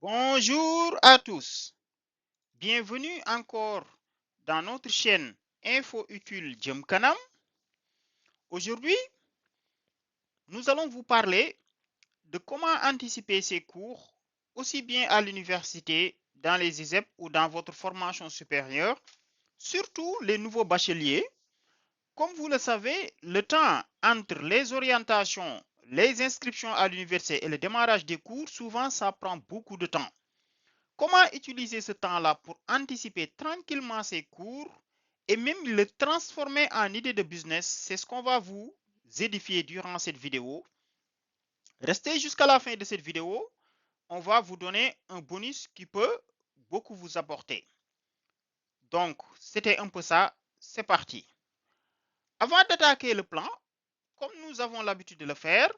Bonjour à tous, bienvenue encore dans notre chaîne Info Utile Jëm Kanam. Aujourd'hui, nous allons vous parler de comment anticiper ces cours aussi bien à l'université, dans les ISEP ou dans votre formation supérieure, surtout les nouveaux bacheliers. Comme vous le savez, le temps entre les orientations, les inscriptions à l'université et le démarrage des cours, souvent ça prend beaucoup de temps. Comment utiliser ce temps-là pour anticiper tranquillement ces cours et même le transformer en idée de business? C'est ce qu'on va vous édifier durant cette vidéo. Restez jusqu'à la fin de cette vidéo. On va vous donner un bonus qui peut beaucoup vous apporter. Donc, c'était un peu ça. C'est parti. Avant d'attaquer le plan, comme nous avons l'habitude de le faire,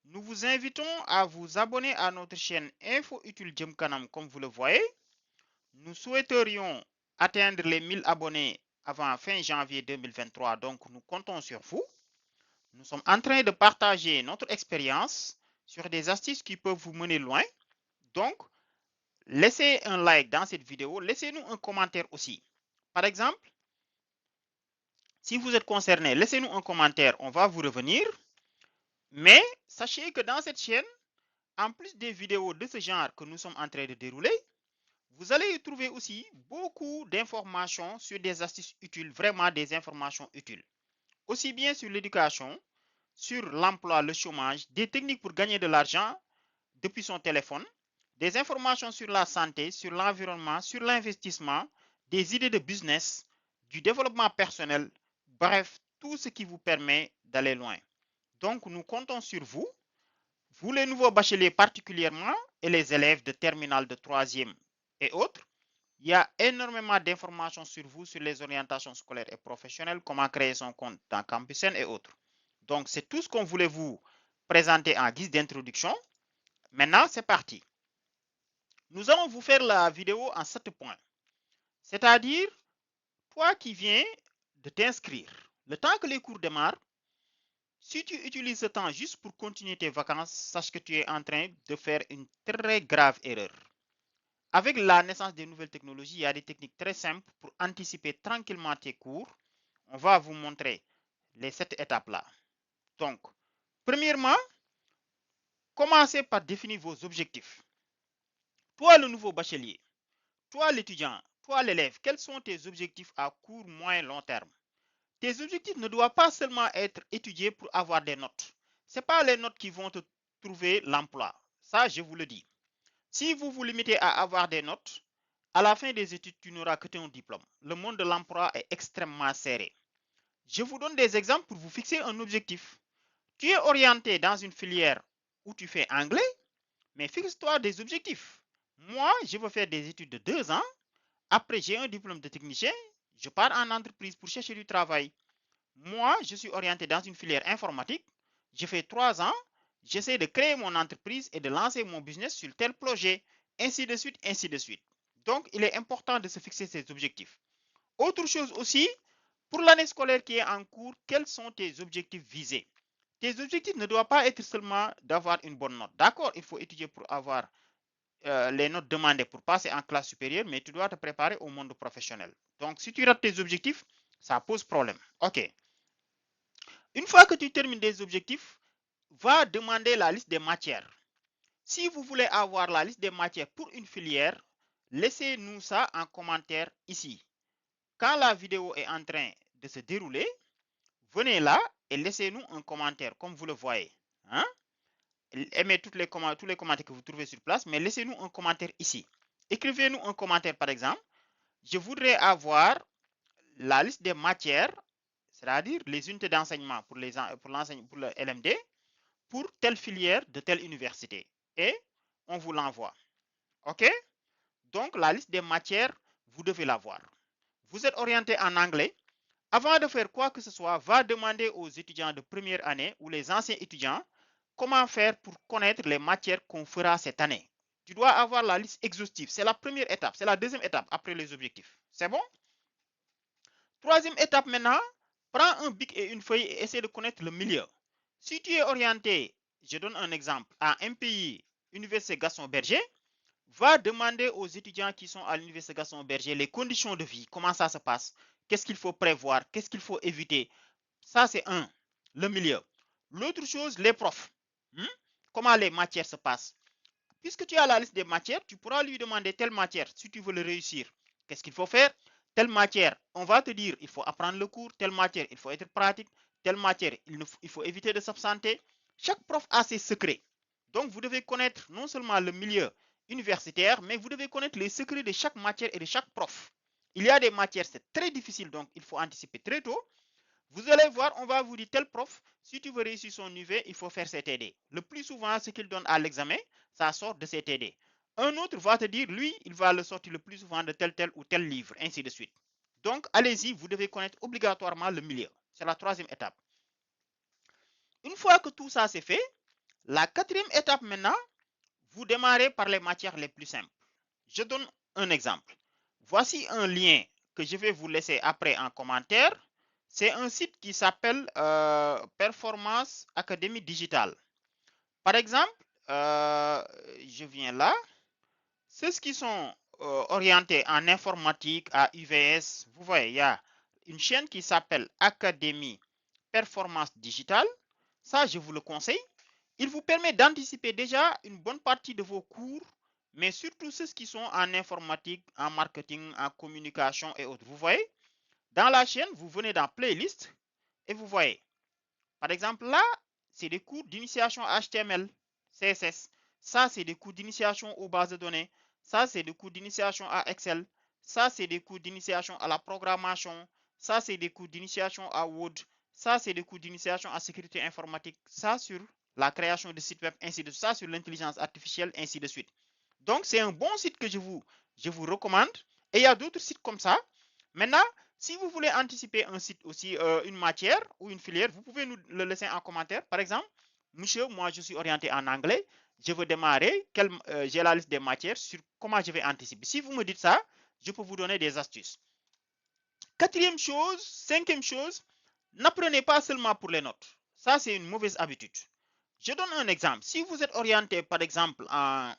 nous vous invitons à vous abonner à notre chaîne Info Utile Jëm Kanam comme vous le voyez. Nous souhaiterions atteindre les 1000 abonnés avant fin janvier 2023, donc nous comptons sur vous. Nous sommes en train de partager notre expérience sur des astuces qui peuvent vous mener loin. Donc, laissez un like dans cette vidéo, laissez-nous un commentaire aussi. Par exemple, si vous êtes concerné, laissez-nous un commentaire, on va vous revenir. Mais sachez que dans cette chaîne, en plus des vidéos de ce genre que nous sommes en train de dérouler, vous allez y trouver aussi beaucoup d'informations sur des astuces utiles, vraiment des informations utiles. Aussi bien sur l'éducation, sur l'emploi, le chômage, des techniques pour gagner de l'argent depuis son téléphone, des informations sur la santé, sur l'environnement, sur l'investissement, des idées de business, du développement personnel, bref, tout ce qui vous permet d'aller loin. Donc, nous comptons sur vous, les nouveaux bacheliers particulièrement, et les élèves de terminale de 3e et autres. Il y a énormément d'informations sur vous, sur les orientations scolaires et professionnelles, comment créer son compte dans Campusen et autres. Donc, c'est tout ce qu'on voulait vous présenter en guise d'introduction. Maintenant, c'est parti. Nous allons vous faire la vidéo en 7 points. C'est-à-dire, toi qui viens de t'inscrire, le temps que les cours démarrent, si tu utilises ce temps juste pour continuer tes vacances, sache que tu es en train de faire une très grave erreur. Avec la naissance des nouvelles technologies, il y a des techniques très simples pour anticiper tranquillement tes cours. On va vous montrer les 7 étapes-là. Donc, premièrement, commencez par définir vos objectifs. Toi, le nouveau bachelier, toi, l'étudiant, toi, l'élève, quels sont tes objectifs à court, moyen, long terme? Tes objectifs ne doivent pas seulement être étudiés pour avoir des notes. Ce n'est pas les notes qui vont te trouver l'emploi. Ça, je vous le dis. Si vous vous limitez à avoir des notes, à la fin des études, tu n'auras que ton diplôme. Le monde de l'emploi est extrêmement serré. Je vous donne des exemples pour vous fixer un objectif. Tu es orienté dans une filière où tu fais anglais, mais fixe-toi des objectifs. Moi, je veux faire des études de 2 ans. Après, j'ai un diplôme de technicien. Je pars en entreprise pour chercher du travail. Moi, je suis orienté dans une filière informatique. Je fais 3 ans. J'essaie de créer mon entreprise et de lancer mon business sur tel projet. Ainsi de suite, ainsi de suite. Donc, il est important de se fixer ces objectifs. Autre chose aussi, pour l'année scolaire qui est en cours, quels sont tes objectifs visés? Tes objectifs ne doivent pas être seulement d'avoir une bonne note. D'accord, il faut étudier pour avoir les notes demandées pour passer en classe supérieure, mais tu dois te préparer au monde professionnel. Donc, si tu rates tes objectifs, ça pose problème. OK. Une fois que tu termines des objectifs, va demander la liste des matières. Si vous voulez avoir la liste des matières pour une filière, laissez-nous ça en commentaire ici. Quand la vidéo est en train de se dérouler, venez là et laissez-nous un commentaire comme vous le voyez. Hein? Aimez tous les commentaires que vous trouvez sur place, mais laissez-nous un commentaire ici. Écrivez-nous un commentaire par exemple. Je voudrais avoir la liste des matières, c'est-à-dire les unités d'enseignement pour le LMD, pour telle filière de telle université. Et on vous l'envoie. OK? Donc, la liste des matières, vous devez l'avoir. Vous êtes orienté en anglais. Avant de faire quoi que ce soit, va demander aux étudiants de première année ou les anciens étudiants comment faire pour connaître les matières qu'on fera cette année. Tu dois avoir la liste exhaustive. C'est la première étape. C'est la deuxième étape après les objectifs. C'est bon? Troisième étape maintenant, prends un bic et une feuille et essaie de connaître le milieu. Si tu es orienté, je donne un exemple, à MPI, Université Gaston Berger, va demander aux étudiants qui sont à l'Université Gaston Berger les conditions de vie, comment ça se passe, qu'est-ce qu'il faut prévoir, qu'est-ce qu'il faut éviter. Ça, c'est un, le milieu. L'autre chose, les profs. Comment les matières se passent. Puisque tu as la liste des matières, tu pourras lui demander telle matière si tu veux le réussir. Qu'est-ce qu'il faut faire? Telle matière, on va te dire, il faut apprendre le cours. Telle matière, il faut être pratique. Telle matière, il faut éviter de s'absenter. Chaque prof a ses secrets. Donc, vous devez connaître non seulement le milieu universitaire, mais vous devez connaître les secrets de chaque matière et de chaque prof. Il y a des matières, c'est très difficile, donc il faut anticiper très tôt. Vous allez voir, on va vous dire tel prof, si tu veux réussir son UV, il faut faire CTD. Le plus souvent, ce qu'il donne à l'examen, ça sort de CTD. Un autre va te dire, lui, il va le sortir le plus souvent de tel ou tel livre, ainsi de suite. Donc, allez-y, vous devez connaître obligatoirement le milieu. C'est la troisième étape. Une fois que tout ça c'est fait, la quatrième étape maintenant, vous démarrez par les matières les plus simples. Je donne un exemple. Voici un lien que je vais vous laisser après en commentaire. C'est un site qui s'appelle Performance Académie Digitale. Par exemple, je viens là. Ceux qui sont orientés en informatique, à UVS, vous voyez, il y a une chaîne qui s'appelle Académie Performance Digitale. Ça, je vous le conseille. Il vous permet d'anticiper déjà une bonne partie de vos cours, mais surtout ceux qui sont en informatique, en marketing, en communication et autres. Vous voyez, dans la chaîne, vous venez dans Playlist et vous voyez, par exemple là, c'est des cours d'initiation HTML, CSS. Ça, c'est des cours d'initiation aux bases de données. Ça, c'est des cours d'initiation à Excel. Ça, c'est des cours d'initiation à la programmation. Ça, c'est des cours d'initiation à Word. Ça, c'est des cours d'initiation à sécurité informatique. Ça, sur la création de sites web, ainsi de suite. Ça, sur l'intelligence artificielle, ainsi de suite. Donc, c'est un bon site que je vous recommande. Et il y a d'autres sites comme ça. Maintenant, si vous voulez anticiper un site aussi, une matière ou une filière, vous pouvez nous le laisser en commentaire. Par exemple, monsieur, moi je suis orienté en anglais. Je veux démarrer, j'ai la liste des matières sur comment je vais anticiper. Si vous me dites ça, je peux vous donner des astuces. Quatrième chose, cinquième chose, n'apprenez pas seulement pour les notes. Ça, c'est une mauvaise habitude. Je donne un exemple. Si vous êtes orienté, par exemple, à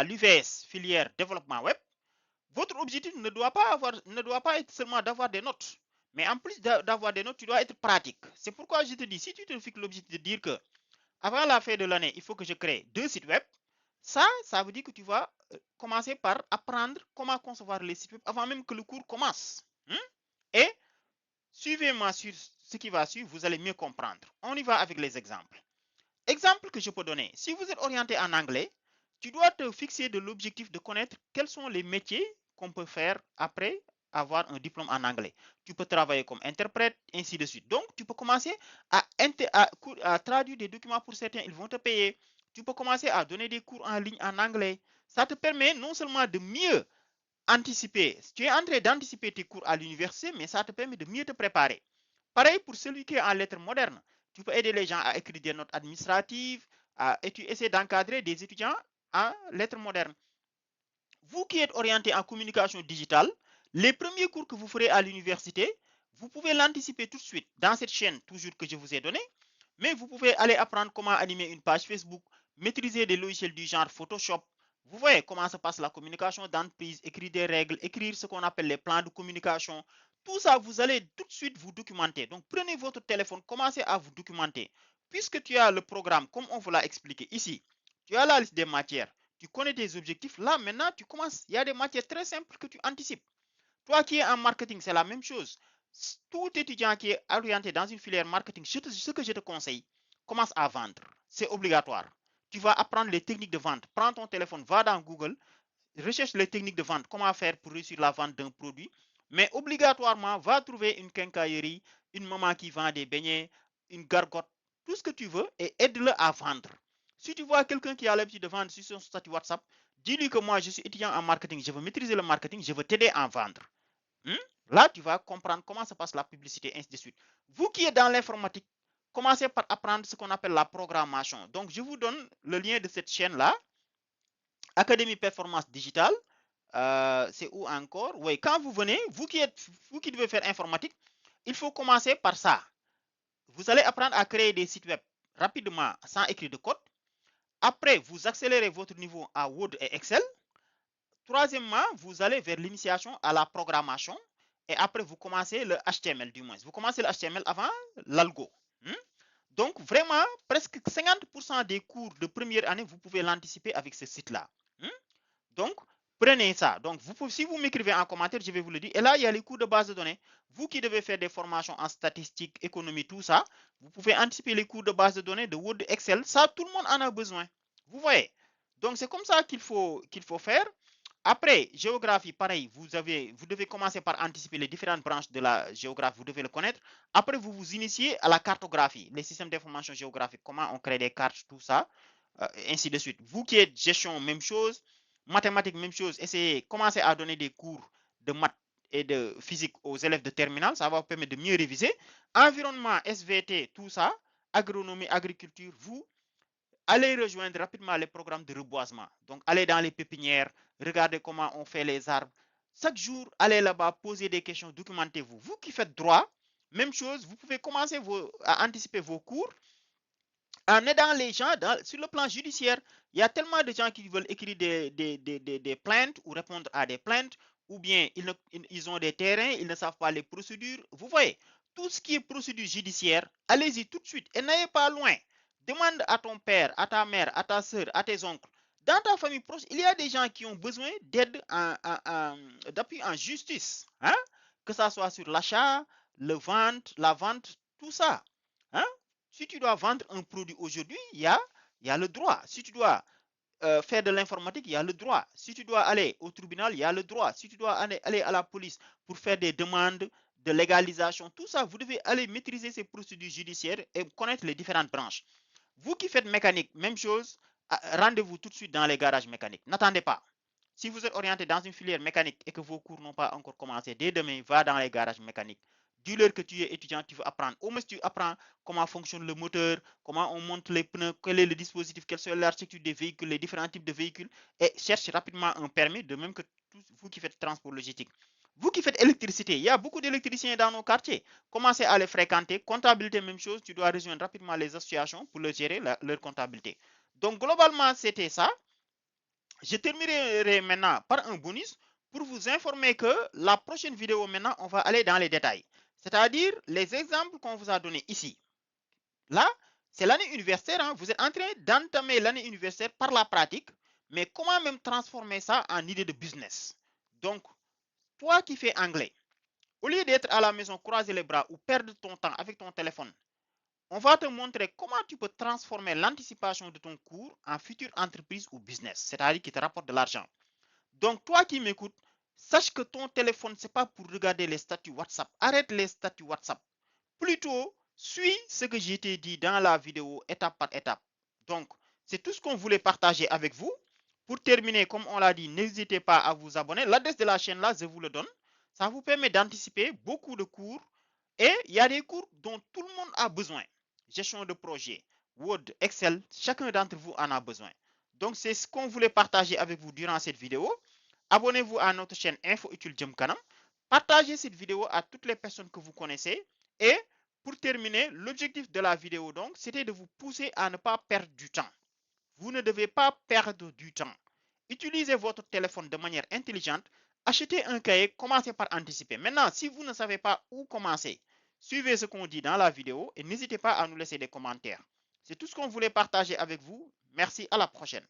l'UVS, filière développement web, votre objectif ne doit pas être seulement d'avoir des notes. Mais en plus d'avoir des notes, tu dois être pratique. C'est pourquoi je te dis, si tu te fixes l'objectif de dire que avant la fin de l'année, il faut que je crée 2 sites web, ça veut dire que tu vas commencer par apprendre comment concevoir les sites web avant même que le cours commence. Et suivez-moi sur ce qui va suivre, vous allez mieux comprendre. On y va avec les exemples. Exemple que je peux donner. Si vous êtes orienté en anglais, tu dois te fixer de l'objectif de connaître quels sont les métiers qu'on peut faire après avoir un diplôme en anglais. Tu peux travailler comme interprète, ainsi de suite. Donc, tu peux commencer à traduire des documents pour certains, ils vont te payer. Tu peux commencer à donner des cours en ligne en anglais. Ça te permet non seulement de mieux anticiper, tu es en train d'anticiper tes cours à l'université, mais ça te permet de mieux te préparer. Pareil pour celui qui est en lettres modernes. Tu peux aider les gens à écrire des notes administratives et tu essaies d'encadrer des étudiants en lettres modernes. Vous qui êtes orienté en communication digitale, les premiers cours que vous ferez à l'université, vous pouvez l'anticiper tout de suite dans cette chaîne toujours que je vous ai donnée, mais vous pouvez aller apprendre comment animer une page Facebook, maîtriser des logiciels du genre Photoshop. Vous voyez comment se passe la communication d'entreprise, écrire des règles, écrire ce qu'on appelle les plans de communication. Tout ça, vous allez tout de suite vous documenter. Donc, prenez votre téléphone, commencez à vous documenter. Puisque tu as le programme, comme on vous l'a expliqué ici, tu as la liste des matières, tu connais tes objectifs. Là, maintenant, tu commences. Il y a des matières très simples que tu anticipes. Toi qui es en marketing, c'est la même chose. Tout étudiant qui est orienté dans une filière marketing, ce que je te conseille, commence à vendre. C'est obligatoire. Tu vas apprendre les techniques de vente. Prends ton téléphone, va dans Google, recherche les techniques de vente, comment faire pour réussir la vente d'un produit. Mais obligatoirement, va trouver une quincaillerie, une maman qui vend des beignets, une gargote, tout ce que tu veux et aide-le à vendre. Si tu vois quelqu'un qui a l'habitude de vendre sur son statut WhatsApp, dis-lui que moi, je suis étudiant en marketing, je veux maîtriser le marketing, je veux t'aider à vendre. Là, tu vas comprendre comment se passe la publicité, ainsi de suite. Vous qui êtes dans l'informatique, commencez par apprendre ce qu'on appelle la programmation. Donc, je vous donne le lien de cette chaîne-là, Académie Performance Digitale. C'est où encore? Oui, quand vous venez, vous qui devez faire informatique, il faut commencer par ça. Vous allez apprendre à créer des sites web rapidement sans écrire de code. Après, vous accélérez votre niveau à Word et Excel. Troisièmement, vous allez vers l'initiation à la programmation. Et après, vous commencez le HTML du moins. Vous commencez le HTML avant l'algo. Donc, vraiment, presque 50% des cours de première année, vous pouvez l'anticiper avec ce site-là. Donc, prenez ça. Donc, si vous m'écrivez en commentaire, je vais vous le dire. Et là, il y a les cours de base de données. Vous qui devez faire des formations en statistique, économie, tout ça, vous pouvez anticiper les cours de base de données, de Word, Excel. Ça, tout le monde en a besoin. Vous voyez? Donc, c'est comme ça qu'il faut faire. Après, géographie, pareil, vous devez commencer par anticiper les différentes branches de la géographie, vous devez le connaître. Après, vous vous initiez à la cartographie, les systèmes d'information géographique, comment on crée des cartes, tout ça, ainsi de suite. Vous qui êtes gestion, même chose, mathématiques, même chose, essayez, commencez à donner des cours de maths et de physique aux élèves de terminale, ça va vous permettre de mieux réviser. Environnement, SVT, tout ça, agronomie, agriculture, vous allez rejoindre rapidement les programmes de reboisement. Donc, allez dans les pépinières, regardez comment on fait les arbres. Chaque jour, allez là-bas, posez des questions, documentez-vous. Vous qui faites droit, même chose, vous pouvez commencer à anticiper vos cours en aidant les gens sur le plan judiciaire. Il y a tellement de gens qui veulent écrire des plaintes ou répondre à des plaintes, ou bien ils ont des terrains, ils ne savent pas les procédures. Vous voyez, tout ce qui est procédure judiciaire, allez-y tout de suite et n'ayez pas loin. Demande à ton père, à ta mère, à ta soeur, à tes oncles. Dans ta famille proche, il y a des gens qui ont besoin d'aide, d'appui en justice. Hein? Que ça soit sur l'achat, la vente, tout ça. Hein? Si tu dois vendre un produit aujourd'hui, il y a le droit. Si tu dois faire de l'informatique, il y a le droit. Si tu dois aller au tribunal, il y a le droit. Si tu dois aller à la police pour faire des demandes de légalisation, tout ça, vous devez aller maîtriser ces procédures judiciaires et connaître les différentes branches. Vous qui faites mécanique, même chose, rendez-vous tout de suite dans les garages mécaniques. N'attendez pas. Si vous êtes orienté dans une filière mécanique et que vos cours n'ont pas encore commencé, dès demain, va dans les garages mécaniques. Dis-leur que tu es étudiant, tu veux apprendre. Au moins, tu apprends comment fonctionne le moteur, comment on monte les pneus, quel est le dispositif, quelle est l'architecture des véhicules, les différents types de véhicules, et cherche rapidement un permis, de même que vous qui faites transport logistique. Vous qui faites électricité, il y a beaucoup d'électriciens dans nos quartiers. Commencez à les fréquenter. Comptabilité, même chose, tu dois rejoindre rapidement les associations pour leur gérer leur comptabilité. Donc, globalement, c'était ça. Je terminerai maintenant par un bonus pour vous informer que la prochaine vidéo, maintenant, on va aller dans les détails. C'est-à-dire les exemples qu'on vous a donnés ici. Là, c'est l'année universitaire. Hein. Vous êtes en train d'entamer l'année universitaire par la pratique, mais comment même transformer ça en idée de business. Donc, toi qui fais anglais, au lieu d'être à la maison, croiser les bras ou perdre ton temps avec ton téléphone, on va te montrer comment tu peux transformer l'anticipation de ton cours en future entreprise ou business, c'est-à-dire qui te rapporte de l'argent. Donc, toi qui m'écoutes, sache que ton téléphone, ce n'est pas pour regarder les statuts WhatsApp. Arrête les statuts WhatsApp. Plutôt, suis ce que j'ai t'ai dit dans la vidéo étape par étape. Donc, c'est tout ce qu'on voulait partager avec vous. Pour terminer, comme on l'a dit, n'hésitez pas à vous abonner. L'adresse de la chaîne là, je vous le donne. Ça vous permet d'anticiper beaucoup de cours. Et il y a des cours dont tout le monde a besoin. Gestion de projet, Word, Excel, chacun d'entre vous en a besoin. Donc, c'est ce qu'on voulait partager avec vous durant cette vidéo. Abonnez-vous à notre chaîne Info Utile Jëm Kanam. Partagez cette vidéo à toutes les personnes que vous connaissez. Et pour terminer, l'objectif de la vidéo, donc, c'était de vous pousser à ne pas perdre du temps. Vous ne devez pas perdre du temps. Utilisez votre téléphone de manière intelligente. Achetez un cahier, commencez par anticiper. Maintenant, si vous ne savez pas où commencer, suivez ce qu'on dit dans la vidéo et n'hésitez pas à nous laisser des commentaires. C'est tout ce qu'on voulait partager avec vous. Merci, à la prochaine.